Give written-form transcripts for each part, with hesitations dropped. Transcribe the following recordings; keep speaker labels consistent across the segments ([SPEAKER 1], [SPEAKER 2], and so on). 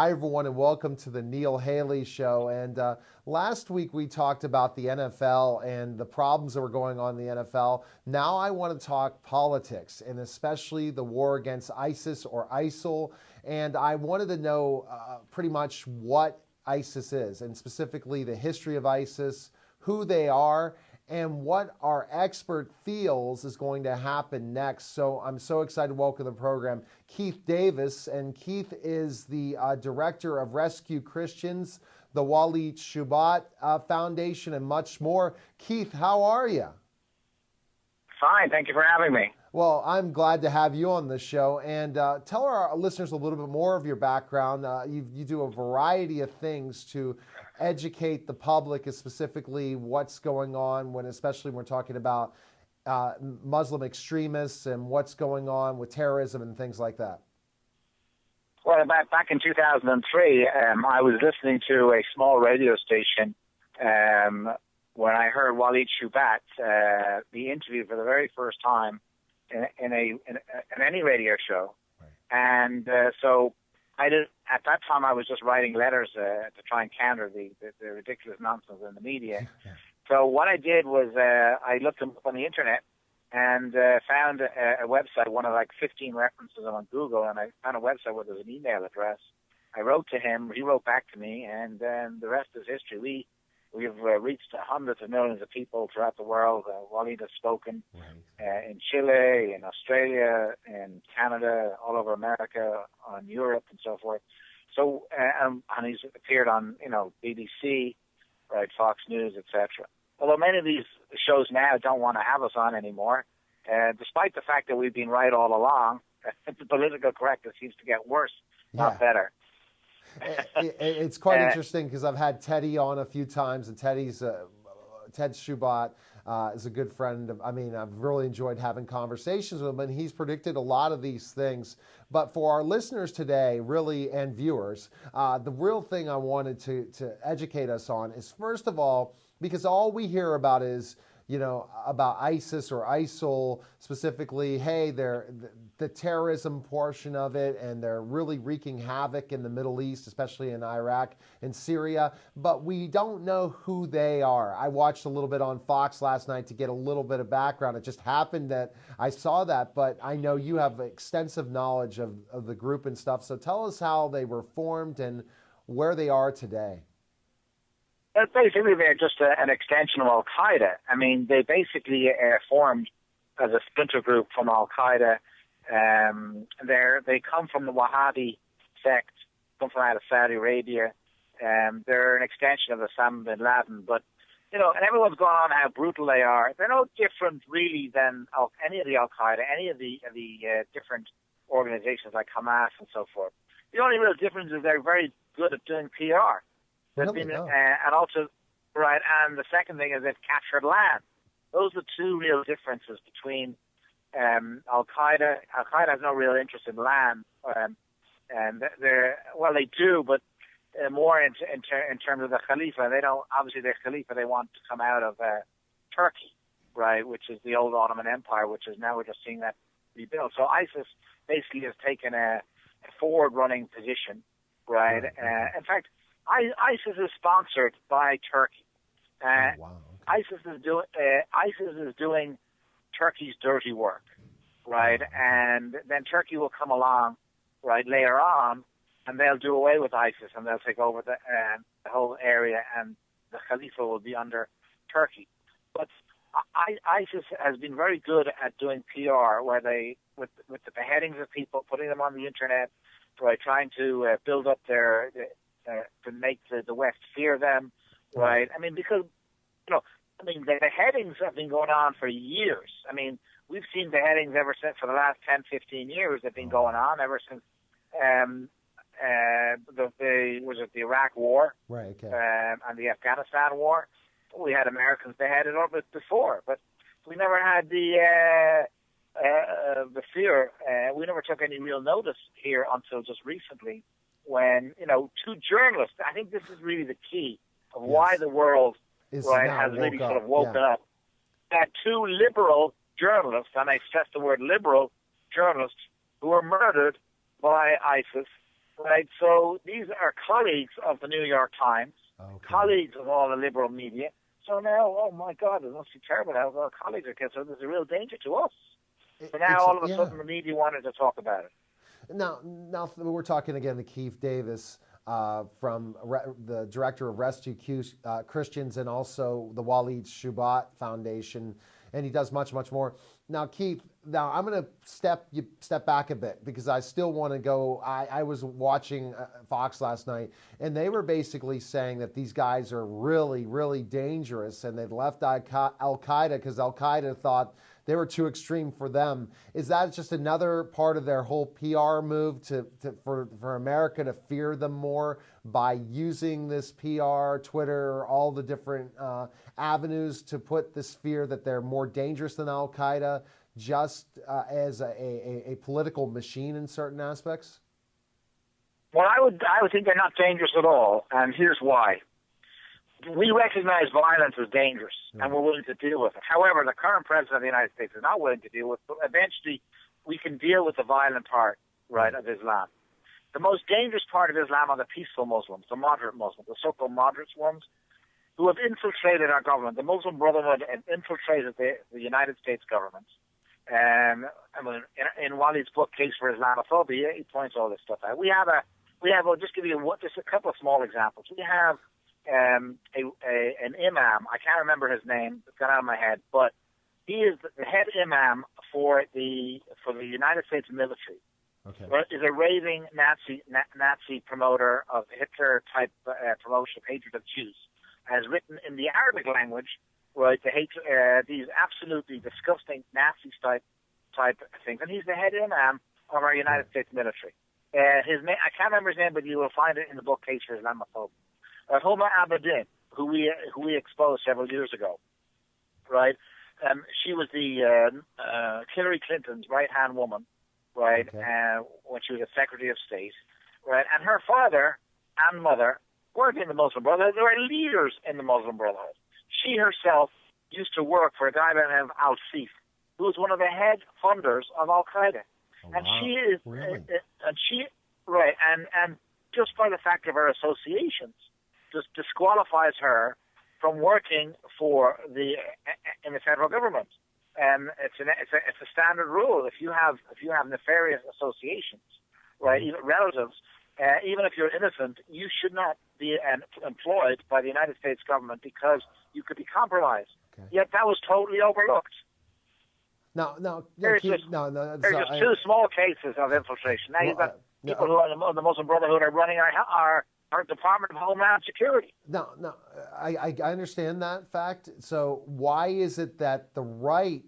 [SPEAKER 1] Hi, everyone, and welcome to the Neil Haley Show. And last week we talked about the NFL and the problems that were going on in the NFL. Now I want to talk politics, and especially the war against ISIS or ISIL. And I wanted to know pretty much what ISIS is, and specifically the history of ISIS, who they are, and what our expert feels is going to happen next. So I'm so excited to welcome to the program Keith Davis. And Keith is the director of Rescue Christians, the Walid Shoebat Foundation, and much more. Keith, how are you?
[SPEAKER 2] Fine. Thank you for having me.
[SPEAKER 1] Well, I'm glad to have you on the show. And tell our listeners a little bit more of your background. You do a variety of things to educate the public, specifically what's going on especially when we're talking about Muslim extremists and what's going on with terrorism and things like that.
[SPEAKER 2] Well, back in 2003, I was listening to a small radio station when I heard Walid Shoebat be interviewed for the very first time in any radio show. Right. And so I did. At that time, I was just writing letters to try and counter the ridiculous nonsense in the media. Yeah. So what I did was I looked him up on the internet and found a website, one of like 15 references on Google, and I found a website where there's an email address. I wrote to him, he wrote back to me, and then the rest is history. We've reached hundreds of millions of people throughout the world. Walid has spoken in Chile, in Australia, in Canada, all over America, on Europe, and so forth. So, and he's appeared on, BBC, right, Fox News, etc. Although many of these shows now don't want to have us on anymore, despite the fact that we've been right all along, the political correctness seems to get worse, not better.
[SPEAKER 1] It's quite interesting because I've had Teddy on a few times, and Ted Shoebat is a good friend. I've really enjoyed having conversations with him, and he's predicted a lot of these things. But for our listeners today, really, and viewers, the real thing I wanted to educate us on is, first of all, because all we hear about is, about ISIS or ISIL specifically, hey, they're the terrorism portion of it, and they're really wreaking havoc in the Middle East, especially in Iraq and Syria, but we don't know who they are. I watched a little bit on Fox last night to get a little bit of background. It just happened that I saw that, but I know you have extensive knowledge of the group and stuff, so tell us how they were formed and where they are today.
[SPEAKER 2] Basically, they're just an extension of Al-Qaeda. They basically formed as a splinter group from Al-Qaeda. They come from the Wahhabi sect, come from out of Saudi Arabia. They're an extension of Osama bin Laden. But, and everyone's going on how brutal they are. They're no different, really, than any of the Al-Qaeda, any of the different organizations like Hamas and so forth. The only real difference is they're very good at doing PR. And also, right, and the second thing is they've captured land. Those are the two real differences between Al-Qaeda. Al-Qaeda has no real interest in land, and they do, but more in terms of the Khalifa. They don't, obviously their Khalifa, they want to come out of Turkey, right, which is the old Ottoman Empire, which is now we're just seeing that rebuilt. So ISIS basically has taken a forward-running position, right? In fact, ISIS is sponsored by Turkey.
[SPEAKER 1] Wow. Okay.
[SPEAKER 2] ISIS is doing Turkey's dirty work, right? And then Turkey will come along, right, later on, and they'll do away with ISIS, and they'll take over the whole area, and the Khalifa will be under Turkey. But ISIS has been very good at doing PR, where they, with the beheadings of people, putting them on the internet, right, trying to build up to make the West fear them, right? Because, the beheadings have been going on for years. We've seen beheadings ever since, for the last 10, 15 years, they've been going on ever since the Iraq War,
[SPEAKER 1] right? Okay.
[SPEAKER 2] And the Afghanistan War. We had Americans beheaded over it before, but we never had the fear. We never took any real notice here until just recently, when, two journalists, I think this is really the key of why the world has really sort of woken up, that two liberal journalists, and I stress the word liberal journalists, who were murdered by ISIS right? So these are colleagues of the New York Times,
[SPEAKER 1] Okay.
[SPEAKER 2] colleagues of all the liberal media. So now, oh my God, it must be terrible how our colleagues are killed. So there's a real danger to us. So now all of a sudden the media wanted to talk about it.
[SPEAKER 1] Now we're talking again to Keith Davis from the director of Rescue Christians and also the Walid Shoebat Foundation, and he does much more. Now, Keith, I'm going to step back a bit because I still want to go. I was watching Fox last night, and they were basically saying that these guys are really dangerous, and they've left Al Qaeda because Al Qaeda thought they were too extreme for them. Is that just another part of their whole PR move for America to fear them more by using this PR, Twitter, all the different avenues to put this fear that they're more dangerous than Al Qaeda, just as a political machine in certain aspects?
[SPEAKER 2] Well, I would think they're not dangerous at all, and here's why. We recognize violence as dangerous, and we're willing to deal with it. However, the current president of the United States is not willing to deal with it. But eventually, we can deal with the violent part, right, of Islam. The most dangerous part of Islam are the peaceful Muslims, the moderate Muslims, the so-called moderate ones, who have infiltrated our government. The Muslim Brotherhood have infiltrated the United States government. I mean, in Walid's book, Case for Islamophobia, he points all this stuff out. I'll just give you just a couple of small examples. We have an imam. I can't remember his name. It's gone out of my head, but he is the head imam for the United States military.
[SPEAKER 1] Okay.
[SPEAKER 2] Is a raving Nazi promoter of Hitler type promotion of hatred of Jews. Has written in the Arabic language, right, to hate these absolutely disgusting Nazi type things, and he's the head imam of our United States military. His name, I can't remember his name, but you will find it in the book Case for Islamophobia. Huma Abedin, who we exposed several years ago, right? She was the Hillary Clinton's right-hand woman, right?
[SPEAKER 1] Okay.
[SPEAKER 2] When she was a Secretary of State, right? And her father and mother weren't in the Muslim Brotherhood; they were leaders in the Muslim Brotherhood. She herself used to work for a guy by the name of Al Sif, who was one of the head funders of Al Qaeda.
[SPEAKER 1] Oh,
[SPEAKER 2] and
[SPEAKER 1] wow.
[SPEAKER 2] she is,
[SPEAKER 1] really?
[SPEAKER 2] and just by the fact of her associations, just disqualifies her from working in the federal government. And it's a standard rule. If you have nefarious associations, right, even relatives, even if you're innocent, you should not be employed by the United States government because you could be compromised. Okay. Yet that was totally overlooked. There's just two small cases of infiltration. Now you've got people who are the Muslim Brotherhood are running our Department of Homeland Security.
[SPEAKER 1] No, I understand that fact. So why is it that the right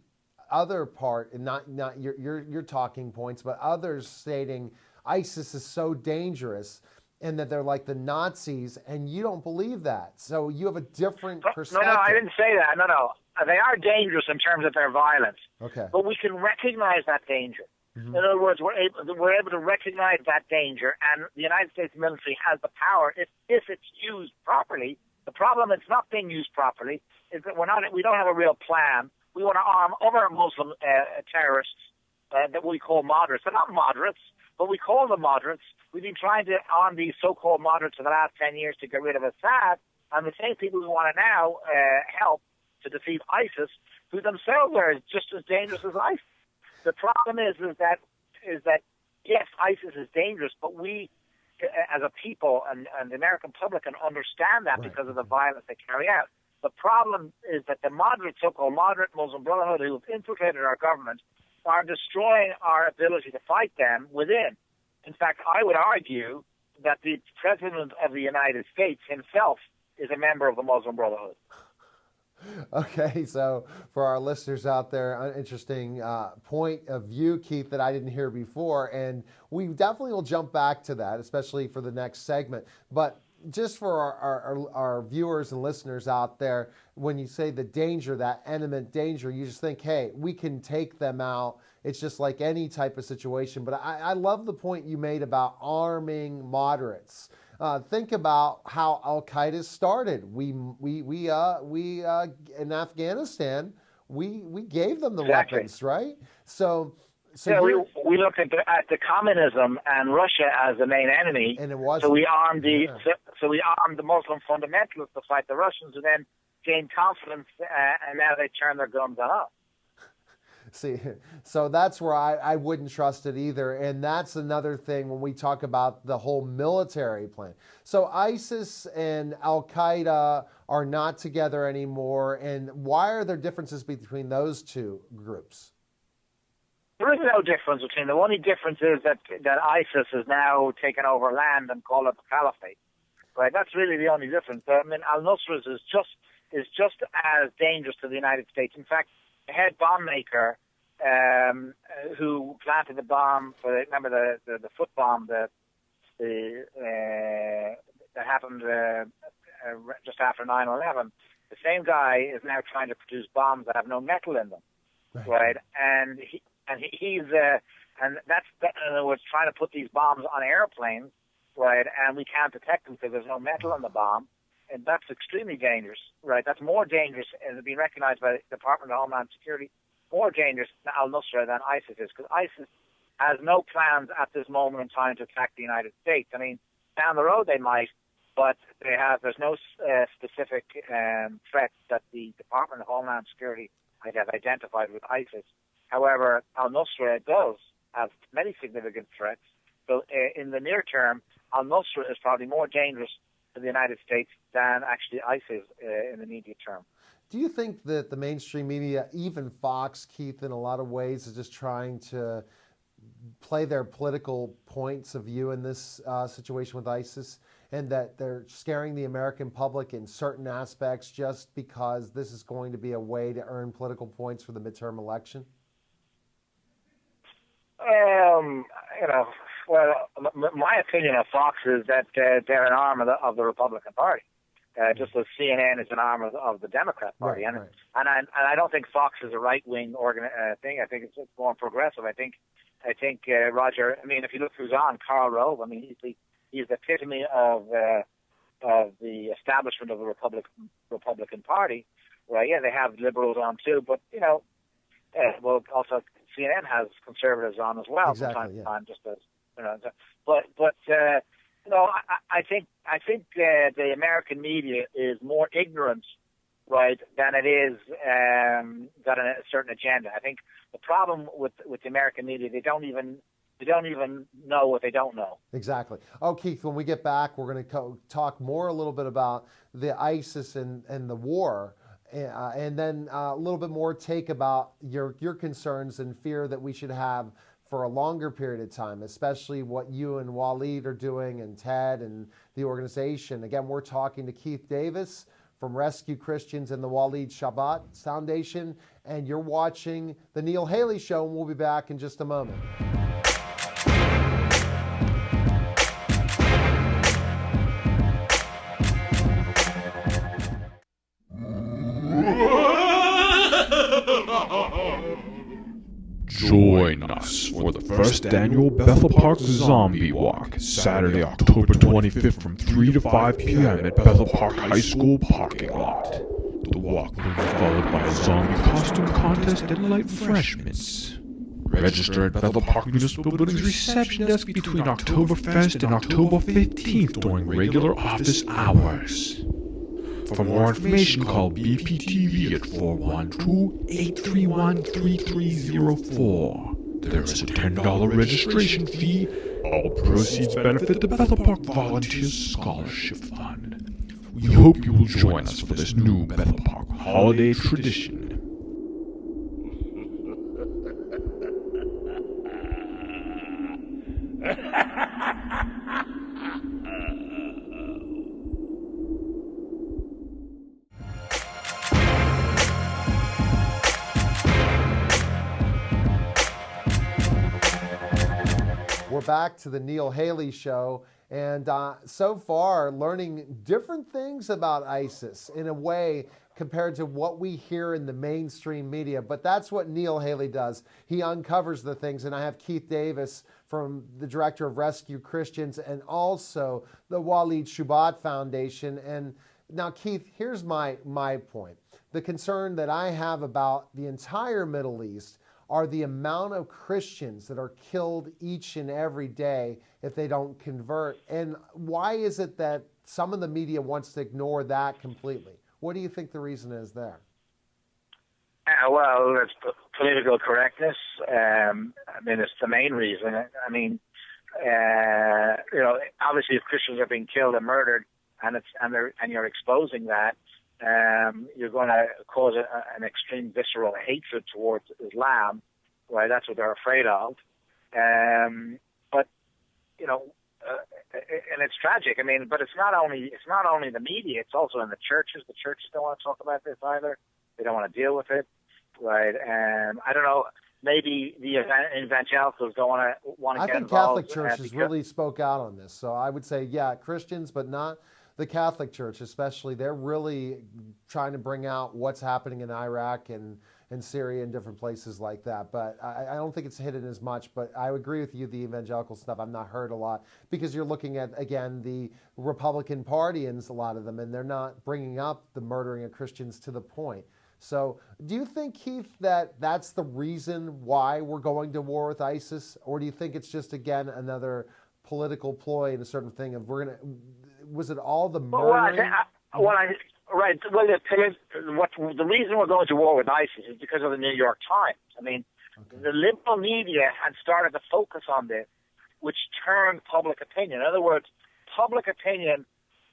[SPEAKER 1] other part, and not your talking points, but others stating ISIS is so dangerous and that they're like the Nazis, and you don't believe that? So you have a different perspective.
[SPEAKER 2] No, I didn't say that. No. They are dangerous in terms of their violence.
[SPEAKER 1] Okay.
[SPEAKER 2] But we can recognize that danger.
[SPEAKER 1] Mm-hmm.
[SPEAKER 2] In other words, we're able to recognize that danger, and the United States military has the power if it's used properly. The problem it's not being used properly is that we don't have a real plan. We want to arm other Muslim terrorists that we call moderates. They're not moderates, but we call them moderates. We've been trying to arm these so-called moderates for the last 10 years to get rid of Assad, and the same people who want to now help to defeat ISIS, who themselves are just as dangerous as ISIS. The problem is that yes, ISIS is dangerous, but we, as a people and the American public, can understand that because of the violence they carry out. The problem is that the so-called moderate Muslim Brotherhood, who have infiltrated our government, are destroying our ability to fight them within. In fact, I would argue that the President of the United States himself is a member of the Muslim Brotherhood.
[SPEAKER 1] Okay, so for our listeners out there, an interesting point of view, Keith, that I didn't hear before, and we definitely will jump back to that, especially for the next segment. But just for our viewers and listeners out there, when you say the danger, that imminent danger, you just think, hey, we can take them out. It's just like any type of situation. But I love the point you made about arming moderates. Think about how Al Qaeda started. We in Afghanistan, we gave them the weapons, right? So So
[SPEAKER 2] yeah, we looked at the communism and Russia as the main enemy,
[SPEAKER 1] and it was.
[SPEAKER 2] So we armed we armed the Muslim fundamentalists to fight the Russians, who then gained confidence, and now they turn their guns on us.
[SPEAKER 1] See, so that's where I wouldn't trust it either. And that's another thing when we talk about the whole military plan. So ISIS and Al-Qaeda are not together anymore. And why are there differences between those two groups?
[SPEAKER 2] There is no difference between them. The only difference is that ISIS has now taken over land and called it the Caliphate. Right? That's really the only difference. I mean, al-Nusra is just as dangerous to the United States. In fact, the head bomb maker who planted the bomb remember the foot bomb that happened just after 9/11. The same guy is now trying to produce bombs that have no metal in them, right? And he's in other words, trying to put these bombs on airplanes, right? And we can't detect them because there's no metal in the bomb. And that's extremely dangerous, right? That's more dangerous, and it's been recognized by the Department of Homeland Security, more dangerous to al-Nusra than ISIS is, because ISIS has no plans at this moment in time to attack the United States. I mean, down the road they might, but there's no specific threat that the Department of Homeland Security might have identified with ISIS. However, al-Nusra does have many significant threats. So in the near term, al-Nusra is probably more dangerous to the United States than actually ISIS in the immediate term.
[SPEAKER 1] Do you think that the mainstream media, even Fox, Keith, in a lot of ways, is just trying to play their political points of view in this situation with ISIS, and that they're scaring the American public in certain aspects just because this is going to be a way to earn political points for the midterm election?
[SPEAKER 2] Well, my opinion of Fox is that they're an arm of the Republican Party, just as CNN is an arm of the Democrat Party.
[SPEAKER 1] Right.
[SPEAKER 2] And I don't think Fox is a right-wing thing. I think it's more progressive. I think Roger. I mean, if you look who's on, Karl Rove. I mean, he's the epitome of the establishment of the Republican Party. Right? Yeah, they have liberals on too, but well, also CNN has conservatives on as well from time to time, just as I think the American media is more ignorant, right, than it is got a certain agenda. I think the problem with the American media, they don't even know what they don't know.
[SPEAKER 1] Exactly. Oh, Keith, when we get back, we're going to talk more a little bit about the ISIS and the war. And then a little bit more take about your concerns and fear that we should have for a longer period of time, especially what you and Waleed are doing, and Ted and the organization. Again, we're talking to Keith Davis from Rescue Christians and the Waleed Shoebat Foundation, and you're watching The Neil Haley Show, and we'll be back in just a moment.
[SPEAKER 3] Join us for the first annual Bethel Park Zombie Walk, Saturday, October 25th from 3 to 5 p.m. at Bethel Park High School parking lot. The walk will be followed by a zombie costume contest and light refreshments. Register at Bethel Park Municipal Building's reception desk between Oktoberfest and October 15th during regular office hours. For more information, call BPTV at 412-831-3304. There is a $10 registration fee. All proceeds benefit the Bethel Park Volunteers Scholarship Fund. We hope you will join us for this new Bethel Park holiday tradition.
[SPEAKER 1] We're back to the Neil Haley Show, and so far learning different things about ISIS in a way compared to what we hear in the mainstream media. But that's what Neil Haley does. He uncovers the things, and I have Keith Davis, from the director of Rescue Christians and also the Waleed Shoebat Foundation. And now, Keith, here's my point. The concern that I have about the entire Middle East are the amount of Christians that are killed each and every day if they don't convert. And why is it that some of the media wants to ignore that completely? What do you think the reason is there?
[SPEAKER 2] Well, it's political correctness. I mean, it's the main reason. I mean, obviously, if Christians are being killed and murdered, and you're exposing that, you're going to cause an extreme visceral hatred towards Islam, right? That's what they're afraid of. But and it's tragic. I mean, but it's not only the media; it's also in the churches. The churches don't want to talk about this either. They don't want to deal with it, right? I don't know. Maybe the evangelicals don't want to get involved.
[SPEAKER 1] I think Catholic churches really spoke out on this. So I would say, yeah, Christians, but not the Catholic Church, especially. They're really trying to bring out what's happening in Iraq and Syria and different places like that. But I don't think it's hidden as much. But I agree with you, the evangelical stuff, I've not heard a lot, because you're looking at, again, the Republican Party and a lot of them, and they're not bringing up the murdering of Christians to the point. So do you think, Keith, that that's the reason why we're going to war with ISIS? Or do you think it's just, again, another political ploy and a certain thing of was it all the murdering?
[SPEAKER 2] Right. Well, the reason we're going to war with ISIS is because of the New York Times. I mean, the liberal media had started to focus on this, which turned public opinion. In other words, public opinion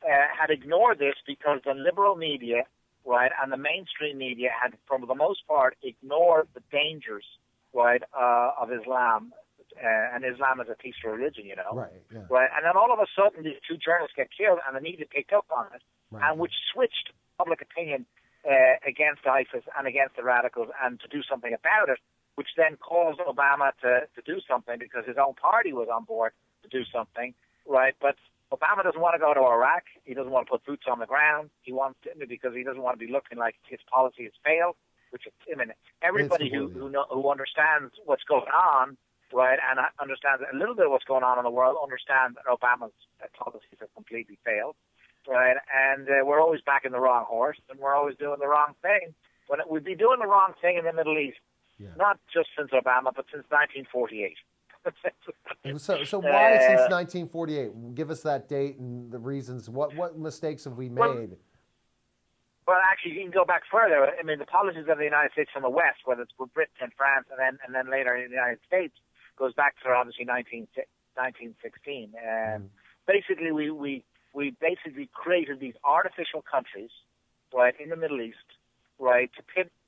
[SPEAKER 2] had ignored this because the liberal media, right, and the mainstream media had, for the most part, ignored the dangers, right, of Islam. And Islam is a peaceful religion,
[SPEAKER 1] Right, yeah.
[SPEAKER 2] Right. And then all of a sudden, these two journalists get killed, and the media picked up on it,
[SPEAKER 1] right,
[SPEAKER 2] and which switched public opinion against ISIS and against the radicals, and to do something about it, which then caused Obama to do something because his own party was on board to do something, right? But Obama doesn't want to go to Iraq. He doesn't want to put boots on the ground. He wants to, because he doesn't want to be looking like his policy has failed. Which, I mean, everybody who understands what's going on, right, and understands a little bit of what's going on in the world, understands that Obama's policies have completely failed, right? And we're always backing the wrong horse, and we're always doing the wrong thing. When we'd be doing the wrong thing in the Middle East, not just since Obama, but since 1948.
[SPEAKER 1] So why since 1948? Give us that date and the reasons. What mistakes have we made?
[SPEAKER 2] Well, actually, you can go back further. I mean, the policies of the United States from the West, whether it's with Britain and France, and then later in the United States, goes back to obviously 1916. Basically, we basically created these artificial countries, right, in the Middle East, right, to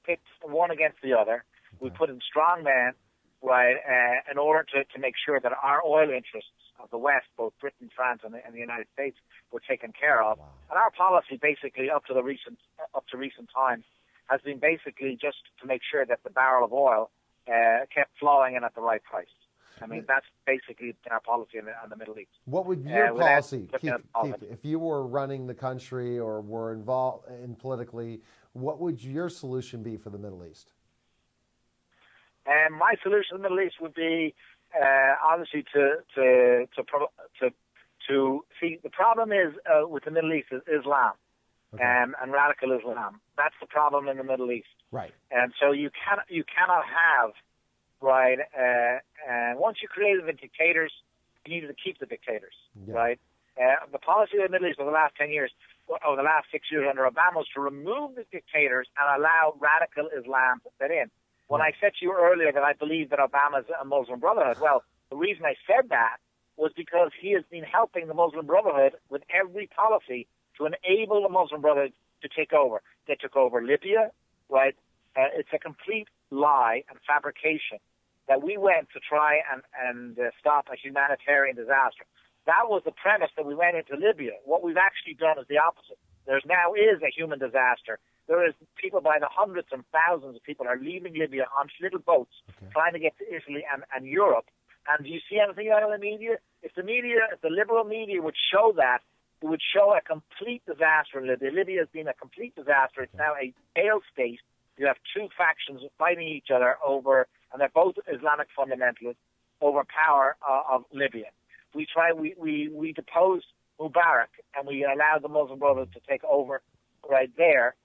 [SPEAKER 2] pit one against the other. We put in strong men, right, in order to make sure that our oil interests of the West, both Britain, France, and the United States, were taken care of. Wow. And our policy, basically, up to recent times, has been basically just to make sure that the barrel of oil kept flowing in at the right price. I mean, that's basically our policy in the Middle East.
[SPEAKER 1] What would your policy, Keith, if you were running the country or were involved in politically, what would your solution be for the Middle East?
[SPEAKER 2] And my solution to the Middle East would be obviously to see, the problem is with the Middle East is Islam, and radical Islam. That's the problem in the Middle East.
[SPEAKER 1] Right.
[SPEAKER 2] And so you cannot have, right, and once you created the dictators, you needed to keep the dictators, right? The policy of the Middle East for the last 10 years, or the last 6 years under Obama, was to remove the dictators and allow radical Islam to fit in. When I said to you earlier that I believe that Obama's a Muslim Brotherhood, well, the reason I said that was because he has been helping the Muslim Brotherhood with every policy to enable the Muslim Brotherhood to take over. They took over Libya, right? It's a complete lie and fabrication that we went to try and stop a humanitarian disaster. That was the premise that we went into Libya. What we've actually done is the opposite. There now is a human disaster. There is people by the hundreds and thousands of people are leaving Libya on little boats trying to get to Italy and Europe. And do you see anything out of the media? If the liberal media would show that, it would show a complete disaster in Libya. Libya has been a complete disaster. It's now a failed state. You have two factions fighting each other over, and they're both Islamic fundamentalists, over power of Libya. We deposed Mubarak, and we allowed the Muslim Brothers to take over right there.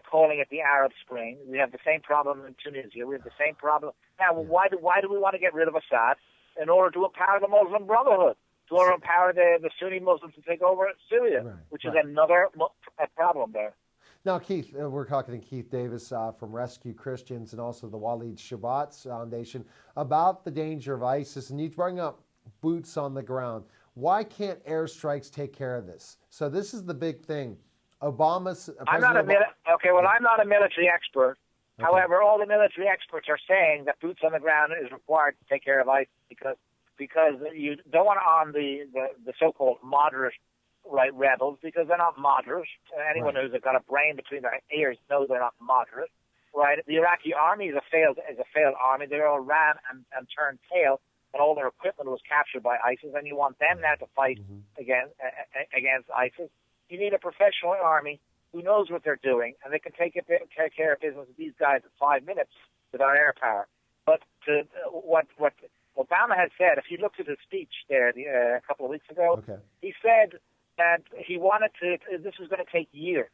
[SPEAKER 2] calling it the Arab Spring. We have the same problem in Tunisia. We have the same problem. Now, why do we want to get rid of Assad? In order to empower the Muslim Brotherhood, to empower the Sunni Muslims to take over Syria, which is another problem there.
[SPEAKER 1] Now, Keith, we're talking to Keith Davis from Rescue Christians and also the Walid Shoebat Foundation about the danger of ISIS. And you bring up boots on the ground. Why can't airstrikes take care of this? So this is the big thing.
[SPEAKER 2] I'm not a military expert. Okay. However, all the military experts are saying that boots on the ground is required to take care of ISIS because you don't want to arm the so-called moderate right rebels because they're not moderate. Anyone who's got a brain between their ears knows they're not moderate. Right? The Iraqi army is a failed army. They all ran and turned tail, and all their equipment was captured by ISIS. And you want them now to fight against ISIS. You need a professional army who knows what they're doing, and they can take care of business with these guys in 5 minutes without air power. But what Obama had said, if you looked at his speech there a couple of weeks ago, he said that he wanted this was going to take years.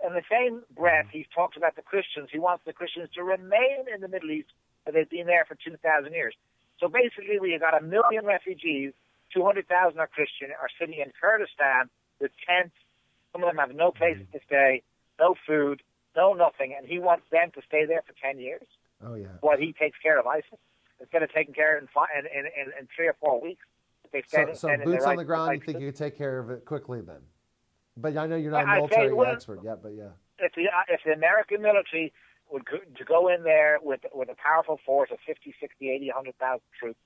[SPEAKER 2] In the same breath, he talks about the Christians. He wants the Christians to remain in the Middle East, but they've been there for 2,000 years. So basically, we got 1 million refugees, 200,000 are Christian, are sitting in Kurdistan with tents. Some of them have no place to stay, no food, no nothing, and he wants them to stay there for 10 years.
[SPEAKER 1] Oh, yeah.
[SPEAKER 2] While he takes care of ISIS, instead of taking care of it in 3 or 4 weeks.
[SPEAKER 1] So boots on the ground, you think you could take care of it quickly then? But I know you're not a military expert yet, but yeah.
[SPEAKER 2] If the American military would to go in there with a powerful force of 50, 60, 80, 100,000 troops,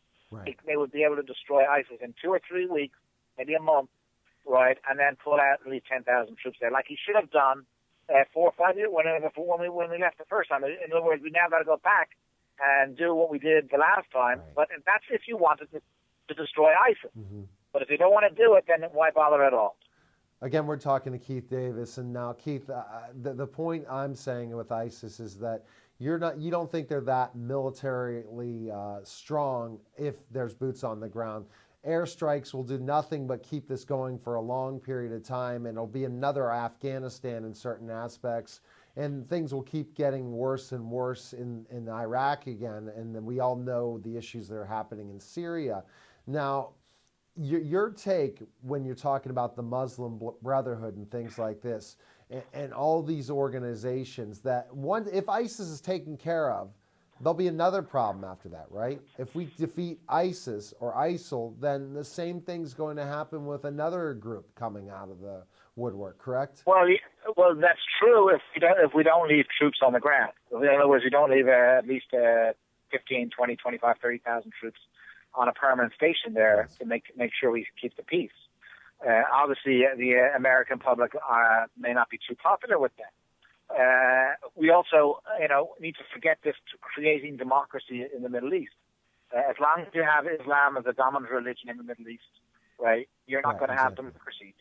[SPEAKER 2] they would be able to destroy ISIS in 2 or 3 weeks, maybe a month, right, and then pull out at least 10,000 troops there, like he should have done 4 or 5 years when we left the first time. In other words, we now got to go back and do what we did the last time. Right. But that's if you wanted to destroy ISIS. But if you don't want to do it, then why bother at all?
[SPEAKER 1] Again, we're talking to Keith Davis, and now Keith, the point I'm saying with ISIS is that you don't think they're that militarily strong if there's boots on the ground. Airstrikes will do nothing but keep this going for a long period of time, and it'll be another Afghanistan in certain aspects, and things will keep getting worse and worse in Iraq again, and then we all know the issues that are happening in Syria. Now, your take when you're talking about the Muslim Brotherhood and things like this, and all these organizations, that if ISIS is taken care of, there'll be another problem after that, right? If we defeat ISIS or ISIL, then the same thing's going to happen with another group coming out of the woodwork, correct?
[SPEAKER 2] Well, that's true if we don't leave troops on the ground. In other words, we don't leave at least 15, 20, 25, 30,000 troops on a permanent station there to make sure we keep the peace. Obviously, the American public may not be too popular with that. We also, need to forget this creating democracy in the Middle East. As long as you have Islam as a dominant religion in the Middle East, right, you're not going to have democracy.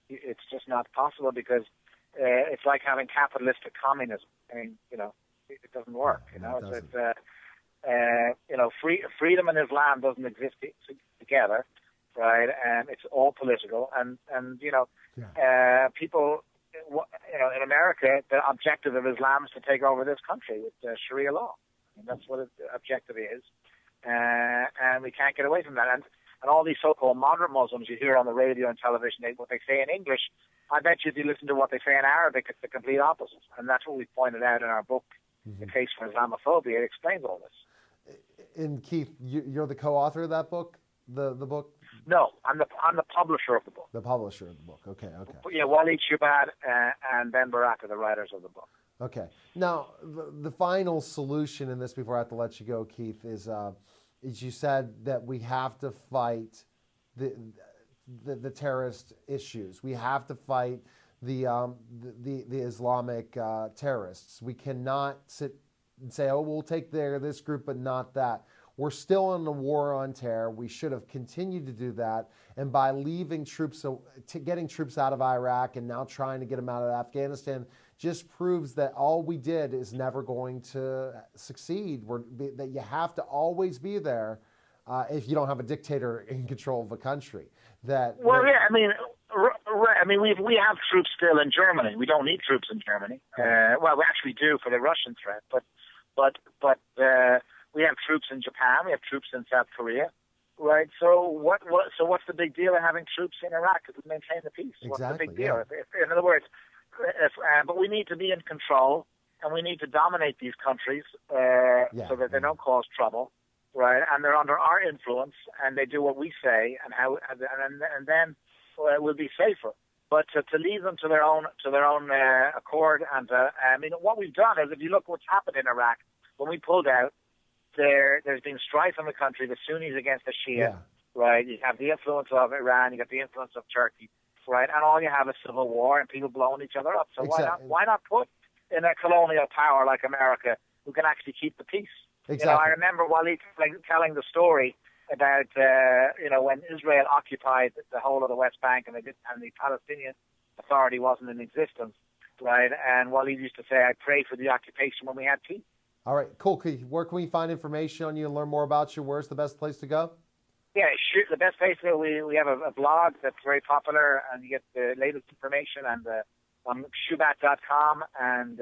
[SPEAKER 2] It's just not possible because it's like having capitalistic communism. I mean, it doesn't work. Freedom and Islam doesn't exist together, right? And it's all political. And people, in America, the objective of Islam is to take over this country with Sharia law. And that's what the objective is. And we can't get away from that. And all these so-called moderate Muslims you hear on the radio and television, what they say in English, I bet you if you listen to what they say in Arabic, it's the complete opposite. And that's what we pointed out in our book, The Case for Islamophobia. It explains all this.
[SPEAKER 1] And Keith, you're the co-author of that book, the book?
[SPEAKER 2] No, I'm the publisher of the book.
[SPEAKER 1] The publisher of the book. Okay.
[SPEAKER 2] Yeah, Walid Shoebat and Ben Barak are the writers of the book.
[SPEAKER 1] Okay. Now, the final solution in this, before I have to let you go, Keith, is you said that we have to fight the terrorist issues. We have to fight the Islamic terrorists. We cannot sit and say, oh, we'll take this group, but not that. We're still in the war on terror. We should have continued to do that. And by leaving troops, getting troops out of Iraq and now trying to get them out of Afghanistan, just proves that all we did is never going to succeed. That you have to always be there if you don't have a dictator in control of a country.
[SPEAKER 2] I mean, we have troops still in Germany. We don't need troops in Germany. Well, we actually do for the Russian threat, but we have troops in Japan. We have troops in South Korea, right? So what's the big deal of having troops in Iraq to maintain the peace?
[SPEAKER 1] Exactly,
[SPEAKER 2] what's the big deal?
[SPEAKER 1] Yeah.
[SPEAKER 2] In other words, but we need to be in control, and we need to dominate these countries so that they don't cause trouble, right? And they're under our influence, and they do what we say, and then we'll be safer. But to leave them to their own accord, and I mean, what we've done is, if you look what's happened in Iraq when we pulled out, there's been strife in the country, the Sunnis against the Shia, right? You have the influence of Iran, you got the influence of Turkey, right? And all you have is civil war and people blowing each other up. So why not put in a colonial power like America who can actually keep the peace?
[SPEAKER 1] Exactly.
[SPEAKER 2] I remember Waleed telling the story about when Israel occupied the whole of the West Bank and the Palestinian Authority wasn't in existence, right? And Waleed used to say, "I prayed for the occupation when we had peace."
[SPEAKER 1] All right, cool. Where can we find information on you and learn more about you? Where's the best place to go?
[SPEAKER 2] Yeah, the best place, we have a blog that's very popular, and you get the latest information on Shubat.com, and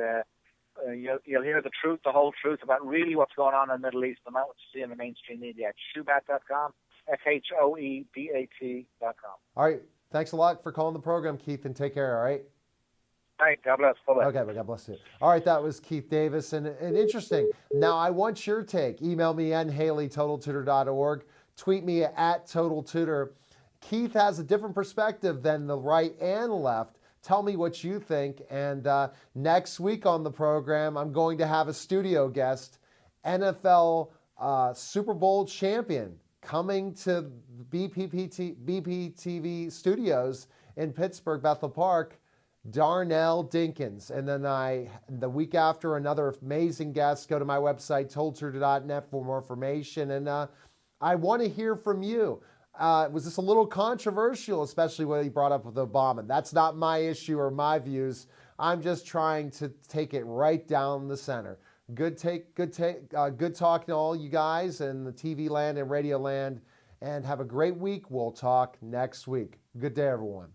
[SPEAKER 2] you'll hear the truth, the whole truth about really what's going on in the Middle East, not what you see in the mainstream media at Shubat.com, SHOEBAT.com.
[SPEAKER 1] All right, thanks a lot for calling the program, Keith, and take care, all right?
[SPEAKER 2] All right, God bless. Bye-bye.
[SPEAKER 1] Okay, well, God bless you. All right, that was Keith Davis, and interesting. Now, I want your take. Email me, nhaley@totaltutor.org. Tweet me at TotalTutor. Keith has a different perspective than the right and left. Tell me what you think. And next week on the program, I'm going to have a studio guest, NFL Super Bowl champion, coming to BPTV Studios in Pittsburgh, Bethel Park, Darnell Dinkins. And then the week after, another amazing guest. Go to my website, totaltutor.net, for more information. And I want to hear from you. Was this a little controversial, especially when he brought up with Obama? That's not my issue or my views. I'm just trying to take it right down the center. Good talking to all you guys in the TV land and radio land. And have a great week. We'll talk next week. Good day, everyone.